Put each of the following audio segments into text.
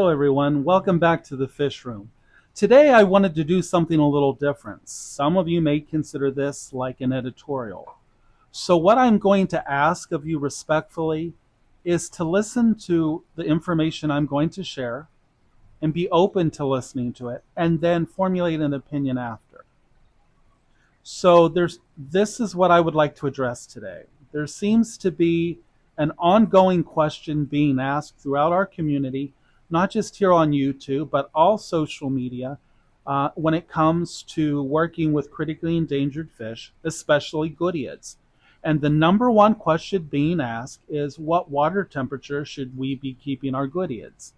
everyone. Welcome back to the Fish Room. Today I wanted to do something a little different. Some of you may consider this like an editorial. So what I'm going to ask of you respectfully is to listen to the information I'm going to share and be open to listening to it and then formulate an opinion after. So this is what I would like to address today. There seems to be an ongoing question being asked throughout our community, not just here on YouTube, but all social media, when it comes to working with critically endangered fish, especially Goodeids. And the number one question being asked is, what water temperature should we be keeping our Goodeids?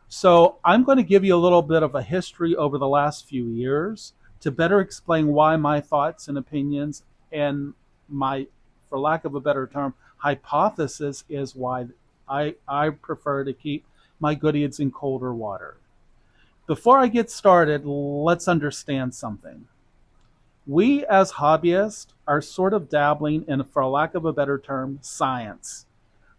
So I'm going to give you a little bit of a history over the last few years to better explain why my thoughts and opinions and my, for lack of a better term, hypothesis is why I prefer to keep my Goodeids in colder water. Before I get started, let's understand something. We as hobbyists are sort of dabbling in, for lack of a better term, science.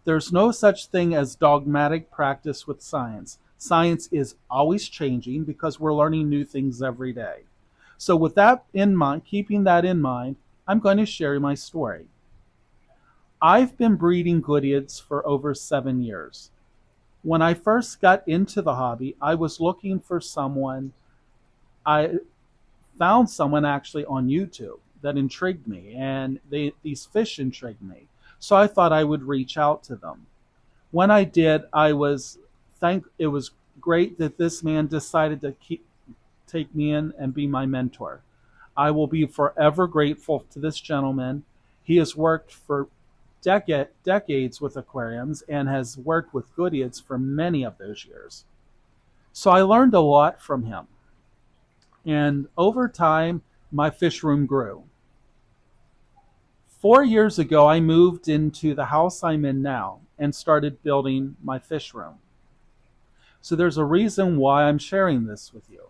There's no such thing as dogmatic practice with science. Science is always changing because we're learning new things every day. So with that in mind, keeping that in mind, I'm going to share my story. I've been breeding Goodeids for over 7 years. When I first got into the hobby, I was looking for someone. I found someone actually on YouTube that intrigued me, and these fish intrigued me. So I thought I would reach out to them. When I did, it was great that this man decided to take me in and be my mentor. I will be forever grateful to this gentleman. He has worked for decades with aquariums and has worked with Goodeids for many of those years. So I learned a lot from him. And over time, my fish room grew. 4 years ago, I moved into the house I'm in now and started building my fish room. So there's a reason why I'm sharing this with you.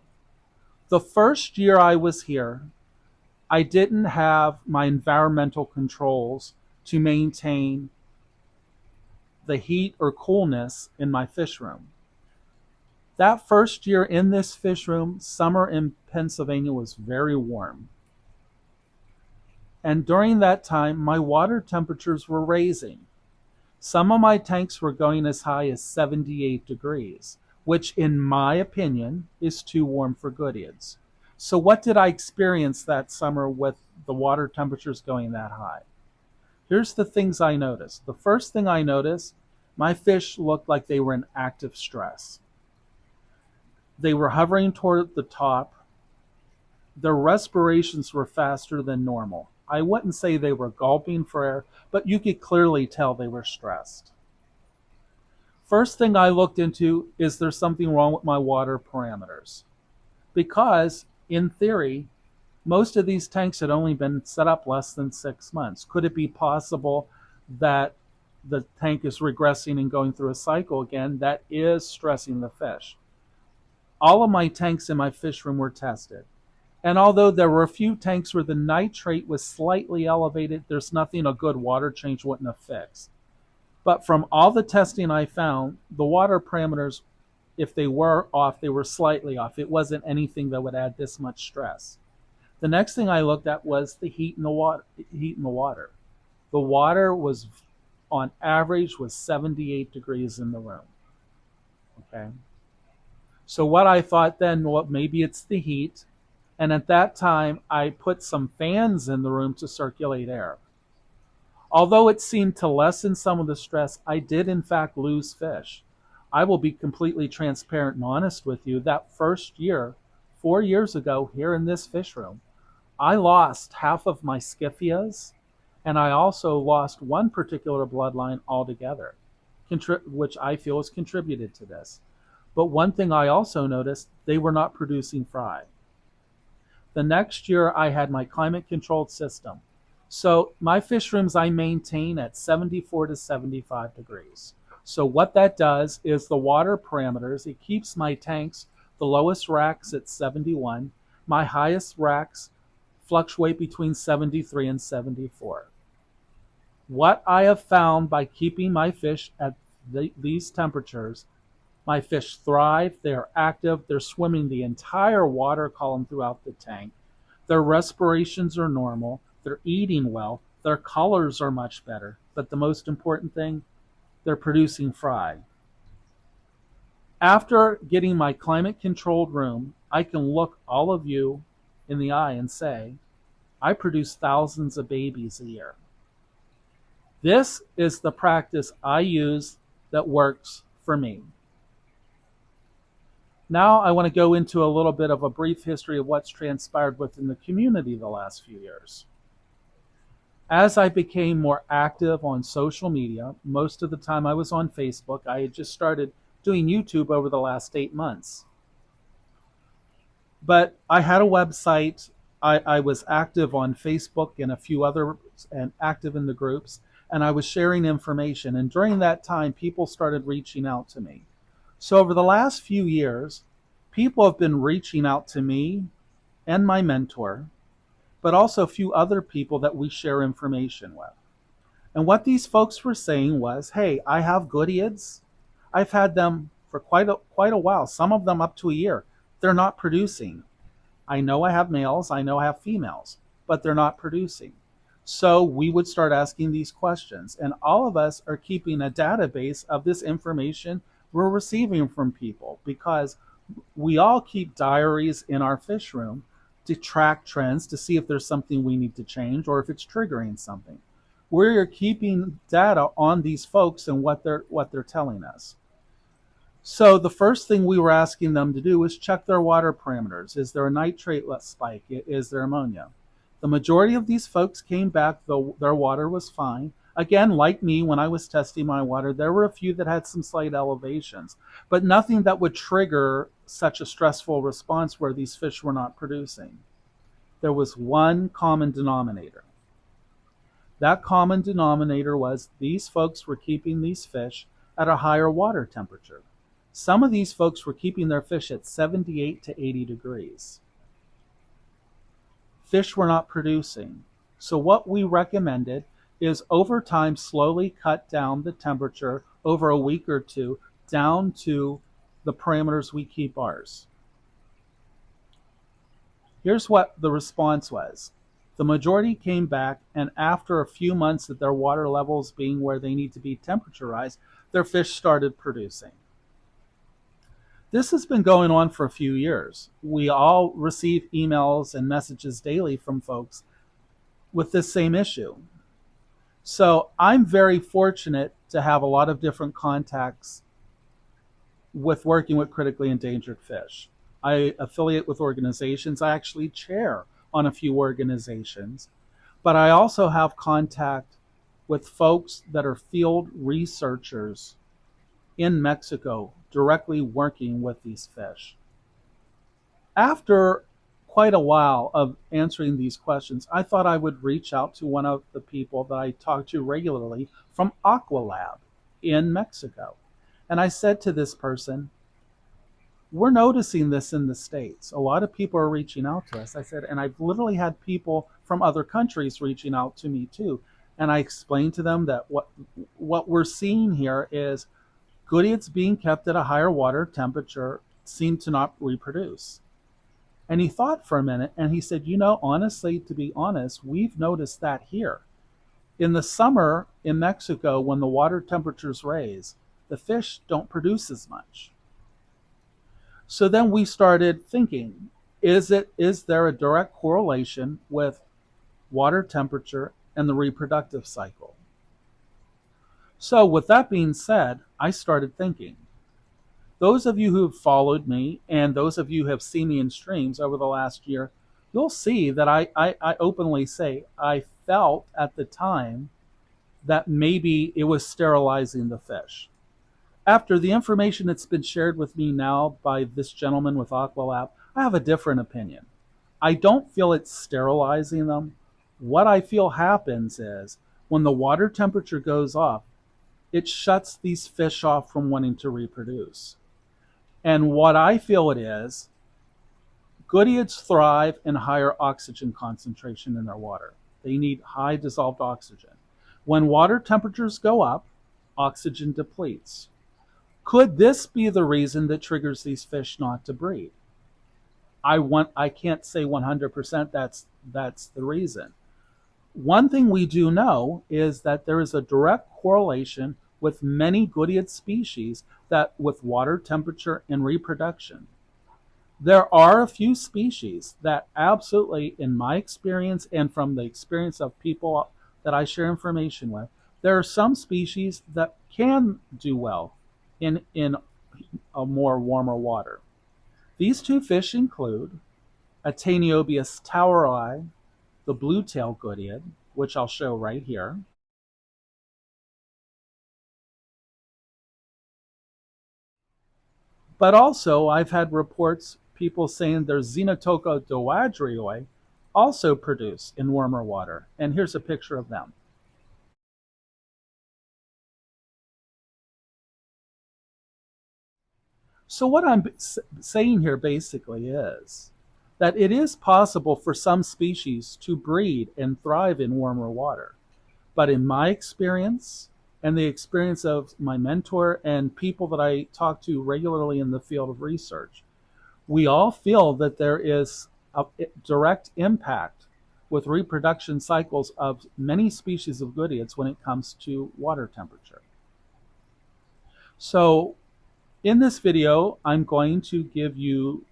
The first year I was here, I didn't have my environmental controls to maintain the heat or coolness in my fish room. That first year in this fish room, summer in Pennsylvania was very warm. And during that time, my water temperatures were raising. Some of my tanks were going as high as 78 degrees, which in my opinion is too warm for Goodeids. So what did I experience that summer with the water temperatures going that high? Here's the things I noticed. The first thing I noticed, my fish looked like they were in active stress. They were hovering toward the top. Their respirations were faster than normal. I wouldn't say they were gulping for air, but you could clearly tell they were stressed. First thing I looked into, is there something wrong with my water parameters? Because, in theory, most of these tanks had only been set up less than 6 months. Could it be possible that the tank is regressing and going through a cycle again that is stressing the fish? All of my tanks in my fish room were tested. And although there were a few tanks where the nitrate was slightly elevated, there's nothing a good water change wouldn't have fixed. But from all the testing I found, the water parameters, if they were off, they were slightly off. It wasn't anything that would add this much stress. The next thing I looked at was the heat in the water. The water was, on average, was 78 degrees in the room. Okay. So what I thought then, well, maybe it's the heat. And at that time, I put some fans in the room to circulate air. Although it seemed to lessen some of the stress, I did in fact lose fish. I will be completely transparent and honest with you. That first year, 4 years ago, here in this fish room, I lost half of my Scyphias, and I also lost one particular bloodline altogether, which I feel has contributed to this. But one thing I also noticed, they were not producing fry. The next year, I had my climate-controlled system. So my fish rooms I maintain at 74 to 75 degrees. So what that does is the water parameters, it keeps my tanks, the lowest racks at 71. My highest racks fluctuate between 73 and 74. What I have found by keeping my fish at these temperatures My fish thrive, they're active, they're swimming the entire water column throughout the tank. Their respirations are normal, they're eating well, their colors are much better. But the most important thing, they're producing fry. After getting my climate controlled room, I can look all of you in the eye and say, I produce thousands of babies a year. This is the practice I use that works for me. Now I want to go into a little bit of a brief history of what's transpired within the community the last few years. As I became more active on social media, most of the time I was on Facebook. I had just started doing YouTube over the last 8 months. But I had a website. I was active on Facebook and a few other, and active in the groups, and I was sharing information. And during that time, people started reaching out to me. So over the last few years, people have been reaching out to me and my mentor, but also a few other people that we share information with. And what these folks were saying was, hey, I have Goodeids. I've had them for quite a while, some of them up to a year. They're not producing. I know I have males, I know I have females, but they're not producing. So we would start asking these questions, and all of us are keeping a database of this information we're receiving from people, because we all keep diaries in our fish room to track trends, to see if there's something we need to change or if it's triggering something. We're keeping data on these folks and what they're telling us. So the first thing we were asking them to do was check their water parameters. Is there a nitrate spike? Is there ammonia? The majority of these folks came back, though their water was fine. Again, like me, when I was testing my water, there were a few that had some slight elevations, but nothing that would trigger such a stressful response where these fish were not producing. There was one common denominator. That common denominator was these folks were keeping these fish at a higher water temperature. Some of these folks were keeping their fish at 78 to 80 degrees. Fish were not producing. So what we recommended is over time slowly cut down the temperature over a week or two down to the parameters we keep ours. Here's what the response was. The majority came back, and after a few months of their water levels being where they need to be temperaturized, their fish started producing. This has been going on for a few years. We all receive emails and messages daily from folks with this same issue. So I'm very fortunate to have a lot of different contacts with working with critically endangered fish. I affiliate with organizations. I actually chair on a few organizations. But I also have contact with folks that are field researchers in Mexico directly working with these fish. After quite a while of answering these questions, I thought I would reach out to one of the people that I talk to regularly from Aqualab in Mexico. And I said to this person, we're noticing this in the States. A lot of people are reaching out to us. I said, and I've literally had people from other countries reaching out to me too. And I explained to them that what we're seeing here is Goodeids being kept at a higher water temperature seem to not reproduce. And he thought for a minute and he said, honestly, to be honest, we've noticed that here. In the summer in Mexico, when the water temperatures raise, the fish don't produce as much. So then we started thinking, is there a direct correlation with water temperature and the reproductive cycle? So with that being said, I started thinking. Those of you who have followed me and those of you who have seen me in streams over the last year, you'll see that I openly say I felt at the time that maybe it was sterilizing the fish. After the information that's been shared with me now by this gentleman with Aqualab, I have a different opinion. I don't feel it's sterilizing them. What I feel happens is when the water temperature goes up, it shuts these fish off from wanting to reproduce. And what I feel it is, Goodeids thrive in higher oxygen concentration in their water. They need high dissolved oxygen. When water temperatures go up, oxygen depletes. Could this be the reason that triggers these fish not to breed? I can't say 100% that's the reason. One thing we do know is that there is a direct correlation with many Goodeids species that with water temperature and reproduction. There are a few species that absolutely, in my experience and from the experience of people that I share information with, there are some species that can do well in a more warmer water. These two fish include Ateniobius toweri, the blue-tailed Goodeid, which I'll show right here, but also I've had reports, people saying there's Xenotoca doadrioi also produce in warmer water. And here's a picture of them. So what I'm saying here basically is that it is possible for some species to breed and thrive in warmer water. But in my experience, and the experience of my mentor and people that I talk to regularly in the field of research, we all feel that there is a direct impact with reproduction cycles of many species of Goodeids when it comes to water temperature. So in this video, I'm going to give you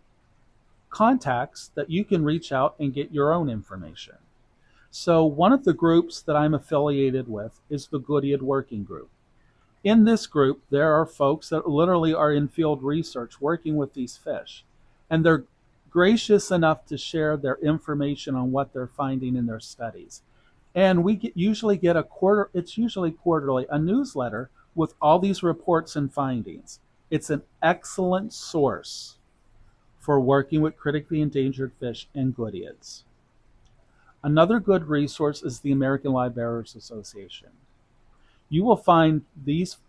contacts that you can reach out and get your own information. So one of the groups that I'm affiliated with is the Goodeid Working Group. In this group, there are folks that literally are in field research working with these fish, and they're gracious enough to share their information on what they're finding in their studies. And we usually get it's usually quarterly, a newsletter with all these reports and findings. It's an excellent source for working with critically endangered fish and Goodeids. Another good resource is the American Live Bearers Association. You will find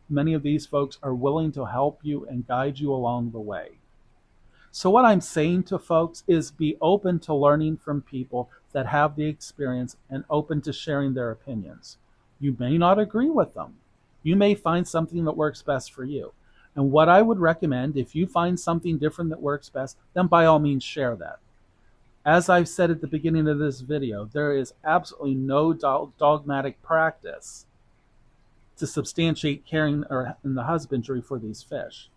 many of these folks are willing to help you and guide you along the way. So what I'm saying to folks is be open to learning from people that have the experience and open to sharing their opinions. You may not agree with them. You may find something that works best for you. And what I would recommend, if you find something different that works best, then by all means share that. As I've said at the beginning of this video, there is absolutely no dogmatic practice to substantiate caring in the husbandry for these fish.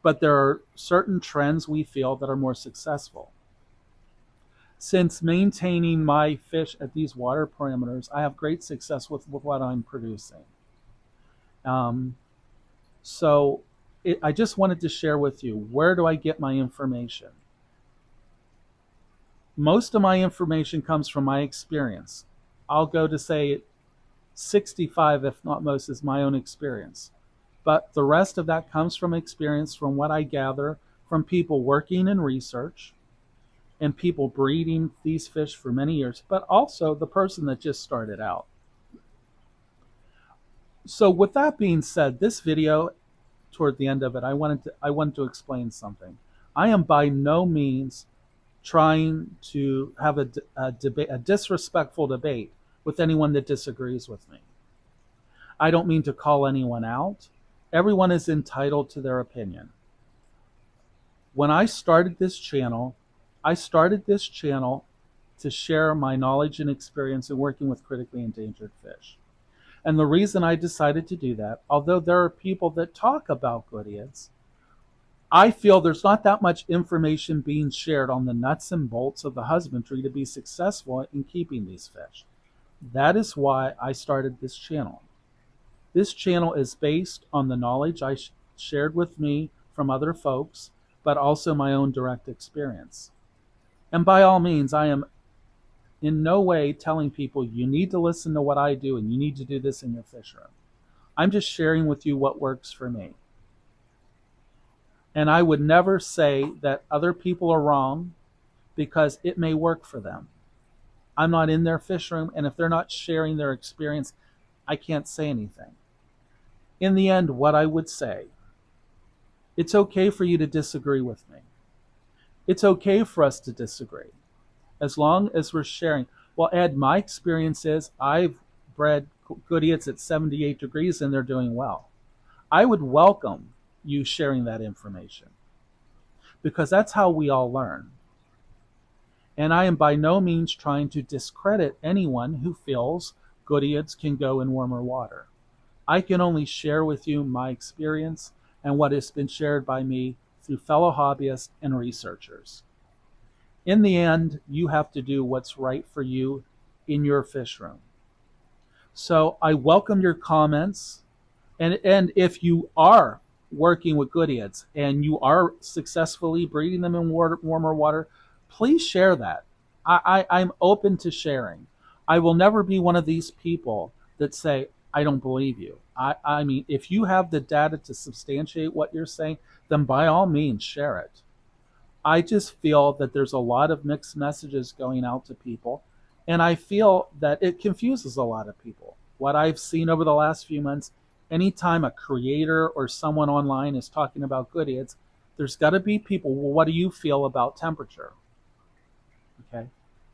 But there are certain trends we feel that are more successful. Since maintaining my fish at these water parameters, I have great success with what I'm producing. I just wanted to share with you, where do I get my information? Most of my information comes from my experience. I'll go to say 65, if not most, is my own experience. But the rest of that comes from experience, from what I gather from people working in research and people breeding these fish for many years, but also the person that just started out. So with that being said, this video, toward the end of it, I wanted to explain something. I am by no means trying to have a disrespectful debate with anyone that disagrees with me. I don't mean to call anyone out. Everyone is entitled to their opinion. When I started this channel to share my knowledge and experience in working with critically endangered fish. And the reason I decided to do that, although there are people that talk about Goodeids, I feel there's not that much information being shared on the nuts and bolts of the husbandry to be successful in keeping these fish. That is why I started this channel. This channel is based on the knowledge I shared with me from other folks, but also my own direct experience. And by all means, I am in no way telling people you need to listen to what I do and you need to do this in your fish room. I'm just sharing with you what works for me. And I would never say that other people are wrong because it may work for them. I'm not in their fish room, and if they're not sharing their experience, I can't say anything. In the end, what I would say, it's okay for you to disagree with me. It's okay for us to disagree, as long as we're sharing. Well, Ed, my experience is I've bred Goodeids at 78 degrees and they're doing well. I would welcome you sharing that information, because that's how we all learn. And I am by no means trying to discredit anyone who feels Goodeids can go in warmer water. I can only share with you my experience and what has been shared by me through fellow hobbyists and researchers. In the end, you have to do what's right for you in your fish room. So I welcome your comments. And if you are working with Goodeids and you are successfully breeding them in warmer water, please share that. I'm open to sharing. I will never be one of these people that say, I don't believe you. I mean, if you have the data to substantiate what you're saying, then by all means, share it. I just feel that there's a lot of mixed messages going out to people, and I feel that it confuses a lot of people. What I've seen over the last few months, anytime a creator or someone online is talking about Goodeids, there's got to be people, well, what do you feel about temperature? Okay,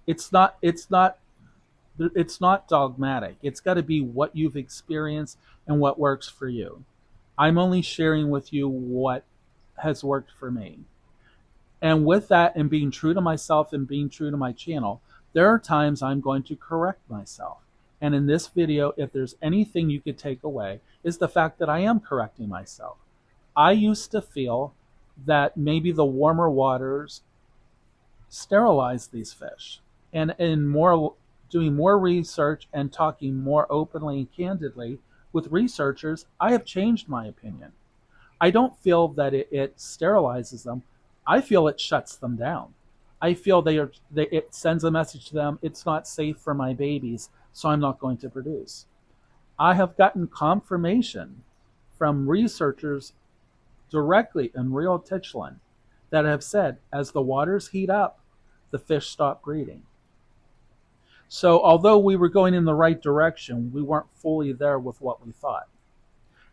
it's not dogmatic. It's got to be what you've experienced and what works for you. I'm only sharing with you what has worked for me. And with that, and being true to myself and being true to my channel, there are times I'm going to correct myself. And in this video, if there's anything you could take away, is the fact that I am correcting myself. I used to feel that maybe the warmer waters sterilize these fish. And doing more research and talking more openly and candidly with researchers, I have changed my opinion. I don't feel that it sterilizes them. I feel it shuts them down. I feel it sends a message to them, it's not safe for my babies, so I'm not going to produce. I have gotten confirmation from researchers directly in real Tichland that have said, as the waters heat up, the fish stop breeding. So although we were going in the right direction, we weren't fully there with what we thought.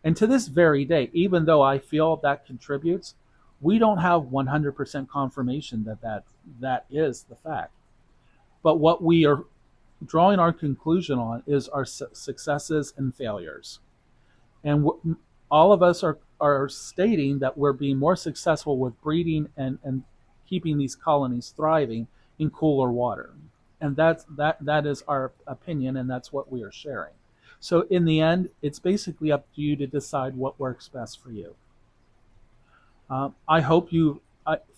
And to this very day, even though I feel that contributes, we don't have 100% confirmation that is the fact. But what we are drawing our conclusion on is our successes and failures. And all of us are stating that we're being more successful with breeding and keeping these colonies thriving in cooler water. And that is our opinion, and that's what we are sharing. So in the end, it's basically up to you to decide what works best for you. I hope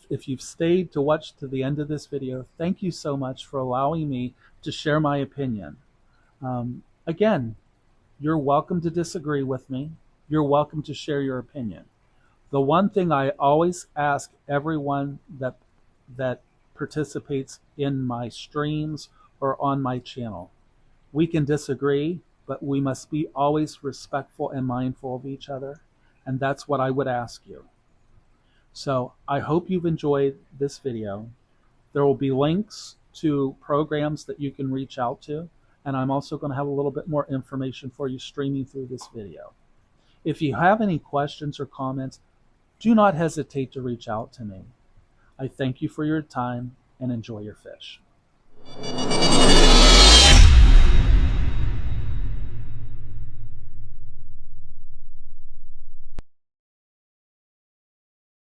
if you've stayed to watch to the end of this video, thank you so much for allowing me to share my opinion. Again, you're welcome to disagree with me. You're welcome to share your opinion. The one thing I always ask everyone that participates in my streams or on my channel, we can disagree, but we must be always respectful and mindful of each other. And that's what I would ask you. So I hope you've enjoyed this video. There will be links to programs that you can reach out to, and I'm also going to have a little bit more information for you streaming through this video. If you have any questions or comments, do not hesitate to reach out to me. I thank you for your time and enjoy your fish.